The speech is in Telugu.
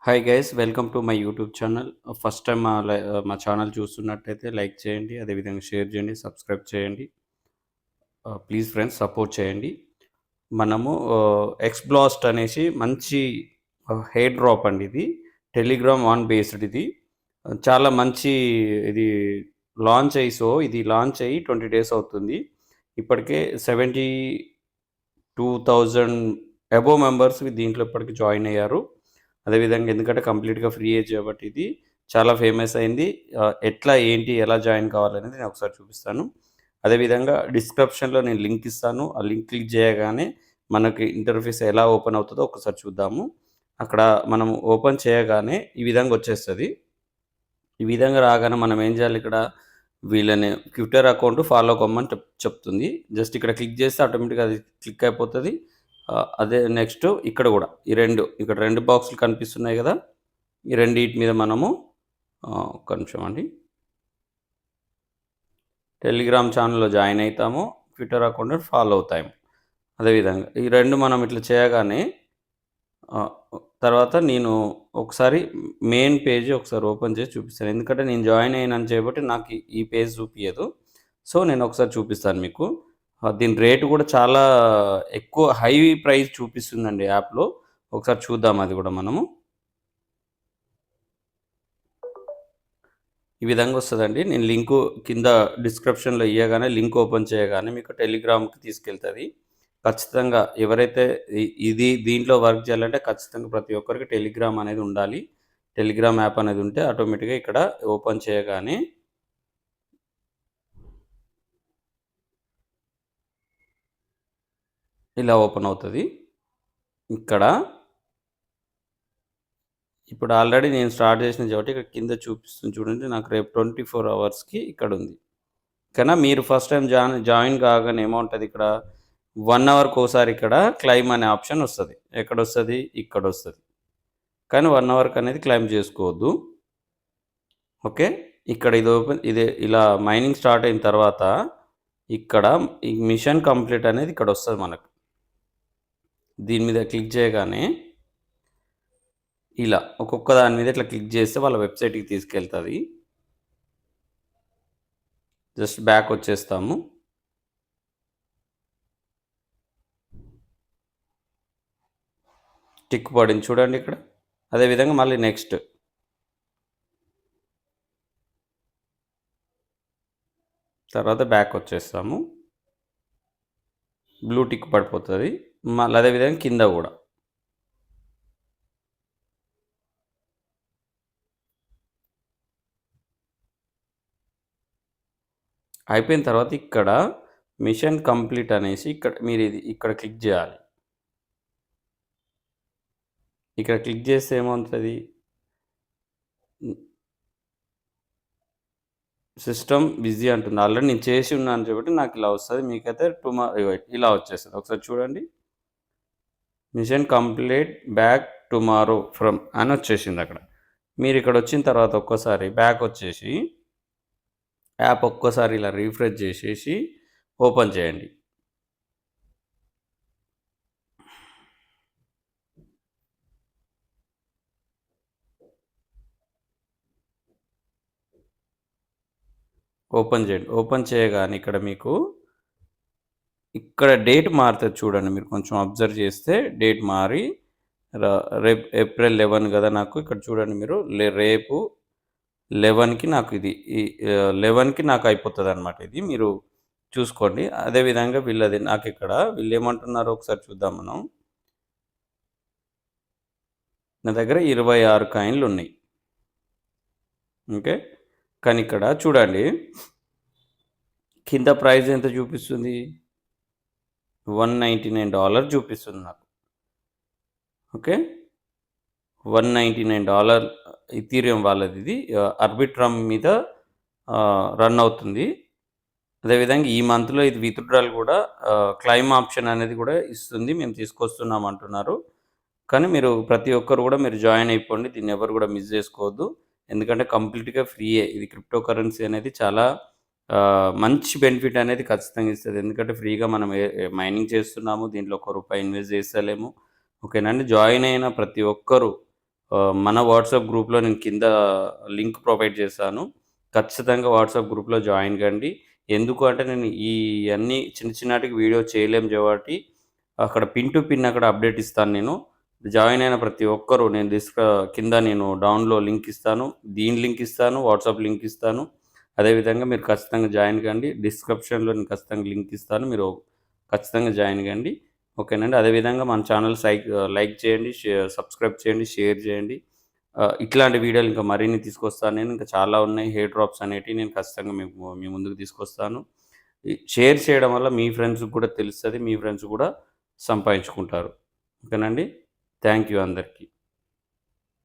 Hi guys, welcome to my YouTube channel. First time మా ఛానల్ చూస్తున్నట్టయితే లైక్ చేయండి, అదేవిధంగా షేర్ చేయండి, సబ్స్క్రైబ్ చేయండి. ప్లీజ్ ఫ్రెండ్స్ సపోర్ట్ చేయండి. మనము ఎక్స్‌బ్లాస్ట్ అనేసి మంచి హెయిర్ డ్రాప్ అండి ఇది. టెలిగ్రామ్ ఆన్ బేస్డ్ ఇది. చాలా మంచి ఇది ఇది లాంచ్ అయ్యి 20 డేస్ అవుతుంది. ఇప్పటికే 72,000 అబోవ్ మెంబర్స్ దీంట్లో ఇప్పటికి జాయిన్ అయ్యారు. అదేవిధంగా ఎందుకంటే కంప్లీట్‌గా ఫ్రీ ఏజ్ కాబట్టి ఇది చాలా ఫేమస్ అయింది. ఎట్లా, ఏంటి, ఎలా జాయిన్ కావాలనేది నేను ఒకసారి చూపిస్తాను. అదేవిధంగా డిస్క్రిప్షన్‌లో నేను లింక్ ఇస్తాను. ఆ లింక్ క్లిక్ చేయగానే మనకి ఇంటర్ఫేస్ ఎలా ఓపెన్ అవుతుందో ఒకసారి చూద్దాము. అక్కడ మనం ఓపెన్ చేయగానే ఈ విధంగా వచ్చేస్తది. ఈ విధంగా రాగానే మనం ఏం చేయాలి, ఇక్కడ వీళ్ళని ట్విట్టర్ అకౌంట్ ఫాలో కమ్మని చెప్తుంది. జస్ట్ ఇక్కడ క్లిక్ చేస్తే ఆటోమేటిక్‌గా అది క్లిక్ అయిపోతది. అదే నెక్స్ట్ ఇక్కడ కూడా ఇక్కడ 2 బాక్సులు కనిపిస్తున్నాయి కదా! ఈ రెండిటి మీద మనము ఒక్క నిమిషం అండి. టెలిగ్రామ్ ఛానల్‌లో జాయిన్ అయితాము. ట్విట్టర్ అకౌంట్ ఫాలో అవుతాము. అదేవిధంగా ఈ 2 మనం ఇట్లా చేయగానే తర్వాత నేను ఒకసారి మెయిన్ పేజ్ ఒకసారి ఓపెన్ చేసి చూపిస్తాను. ఎందుకంటే నేను జాయిన్ అయ్యానని చేయబట్టి నాకు ఈ పేజ్ చూపియదు. సో, నేను ఒకసారి చూపిస్తాను మీకు. దీని రేట్ కూడా చాలా ఎక్కువ హై ప్రైస్ చూపిస్తుందండి యాప్‌లో. ఒకసారి చూద్దాం అది కూడా మనము. ఈ విధంగా వస్తదండి. నేను లింకు కింద డిస్క్రిప్షన్‌లో ఇయ్యగానే లింక్ ఓపెన్ చేయగానే మీకు టెలిగ్రామ్‌కి తీసుకెళ్తది. ఖచ్చితంగా ఎవరైతే దీంట్లో వర్క్ చేయాలంటే ఖచ్చితంగా ప్రతి ఒక్కరికి టెలిగ్రామ్ అనేది ఉండాలి. టెలిగ్రామ్ యాప్ అనేది ఉంటే ఆటోమేటిక్‌గా ఇక్కడ ఓపెన్ చేయగానే ఇలా ఓపెన్ అవుతది. ఇక్కడ ఇప్పుడు ఆల్రెడీ నేను స్టార్ట్ చేసిన కాబట్టి ఇక్కడ కింద చూపిస్తుంది చూడండి. నాకు రేపు 24 అవర్స్‌కి ఇక్కడుంది. కానీ మీరు ఫస్ట్ టైం జాయిన్ కాగానే ఏమవుంటది, ఇక్కడ 1 అవర్‌కోసారి ఇక్కడ క్లెయిమ్ అనే ఆప్షన్ వస్తది. ఎక్కడొస్తది? ఇక్కడొస్తది. కానీ 1 అవర్‌కి అనేది క్లెయిమ్ చేసుకోవద్దు. ఓకే. ఇక్కడ ఇది ఇలా మైనింగ్ స్టార్ట్ అయిన తర్వాత ఇక్కడ ఈ మిషన్ కంప్లీట్ అనేది ఇక్కడ వస్తది మనకు. దీని మీద క్లిక్ చేయగానే ఇలా ఒక్కొక్క దాని మీద ఇట్లా క్లిక్ చేస్తే వాళ్ళ వెబ్‌సైట్‌కి తీసుకెళ్తది. జస్ట్ బ్యాక్ వచ్చేస్తాము. టిక్ పడింది చూడండి ఇక్కడ. అదేవిధంగా మళ్ళీ నెక్స్ట్. తర్వాత బ్యాక్ వచ్చేస్తాము. బ్లూ టిక్ పడిపోతుంది. మళ్ళీ అదేవిధంగా కింద కూడా అయిపోయిన తర్వాత ఇక్కడ మిషన్ కంప్లీట్ అనేసి మీరు ఇక్కడ క్లిక్ చేయాలి. ఇక్కడ క్లిక్ చేస్తే ఏమవుతుంది, సిస్టమ్ బిజీ అంటుంది. ఆల్రెడీ నేను చేసి ఉన్నాను కాబట్టి నాకు ఇలా వస్తుంది. మీకైతే ఇలా వచ్చేస్తుంది. ఒకసారి చూడండి. Mission complete back tomorrow from అని వచ్చేసింది అక్కడ. మీరు ఇక్కడ వచ్చిన తర్వాత ఒక్కసారి బ్యాక్ వచ్చేసి యాప్ ఒక్కసారి ఇలా రీఫ్రెష్ చేసేసి ఓపెన్ చేయండి. ఓపెన్ చేయండి. ఓపెన్ చేయగానే ఇక్కడ మీకు ఇక్కడ డేట్ మారుతుంది చూడండి. మీరు కొంచెం అబ్జర్వ్ చేస్తే డేట్ మారి రేపు ఏప్రిల్ 11 కదా నాకు. ఇక్కడ చూడండి మీరు రేపు 11కి నాకు ఇది 11కి నాకు అయిపోతుంది అనమాట. ఇది మీరు చూసుకోండి. అదేవిధంగా వీళ్ళు ఏమంటున్నారో ఒకసారి చూద్దాం మనం. నా దగ్గర 26 కాయిన్లు ఉన్నాయి. ఓకే. కానీ ఇక్కడ చూడండి కింద ప్రైస్ ఎంత చూపిస్తుంది, $199 చూపిస్తుంది నాకు. ఓకే. $199 ఇథీరియం వాళ్ళది. ఇది ఆర్బిట్రమ్ మీద రన్ అవుతుంది. అదేవిధంగా ఈ మంత్లో ఇది విత్‌డ్రాల్ కూడా క్లెయిమ్ ఆప్షన్ అనేది కూడా ఇస్తుంది. మేము తీసుకొస్తున్నాం అంటున్నారు. కానీ మీరు ప్రతి ఒక్కరు కూడా మీరు జాయిన్ అయిపోండి. దీన్ని ఎవరు కూడా మిస్ చేసుకోవద్దు. ఎందుకంటే కంప్లీట్‌గా ఫ్రీయే. ఇది క్రిప్టో కరెన్సీ అనేది చాలా మంచి బెనిఫిట్ అనేది ఖచ్చితంగా ఇస్తది. ఎందుకంటే ఫ్రీగా మనం మైనింగ్ చేస్తున్నాము. దీంట్లో ఒక్క రూపాయి ఇన్వెస్ట్ చేస్తలేము. ఓకేనండి. జాయిన్ అయిన ప్రతి ఒక్కరు మన వాట్సాప్ గ్రూప్‌లో నేను కింద లింక్ ప్రొవైడ్ చేశాను. ఖచ్చితంగా వాట్సాప్ గ్రూప్‌లో జాయిన్ కండి. ఎందుకు అంటే నేను ఇయన్నీ చిన్నాటికి వీడియో చేయలేము కాబట్టి అక్కడ పిన్ టు పిన్ అక్కడ అప్డేట్ ఇస్తాను నేను. జాయిన్ అయిన ప్రతి ఒక్కరు నేను కింద నేను డౌన్‌లో లింక్ ఇస్తాను. దీని లింక్ ఇస్తాను. వాట్సాప్ లింక్ ఇస్తాను. అదేవిధంగా మీరు ఖచ్చితంగా జాయిన్ కండి. డిస్క్రిప్షన్‌లో నేను ఖచ్చితంగా లింక్ ఇస్తాను. మీరు ఖచ్చితంగా జాయిన్ కండి. ఓకేనండి. అదేవిధంగా మన ఛానల్ లైక్ చేయండి, సబ్స్క్రైబ్ చేయండి, షేర్ చేయండి. ఇట్లాంటి వీడియోలు ఇంకా మరిన్ని తీసుకొస్తాను నేను. ఇంకా చాలా ఉన్నాయి. హెయిర్ డ్రాప్స్ అనేటివి నేను ఖచ్చితంగా మీ ముందుకు తీసుకొస్తాను. షేర్ చేయడం వల్ల మీ ఫ్రెండ్స్‌కి కూడా తెలుస్తది. మీ ఫ్రెండ్స్ కూడా సంపాదించుకుంటారు. ఓకేనండి. థాంక్ యూ అందరికి.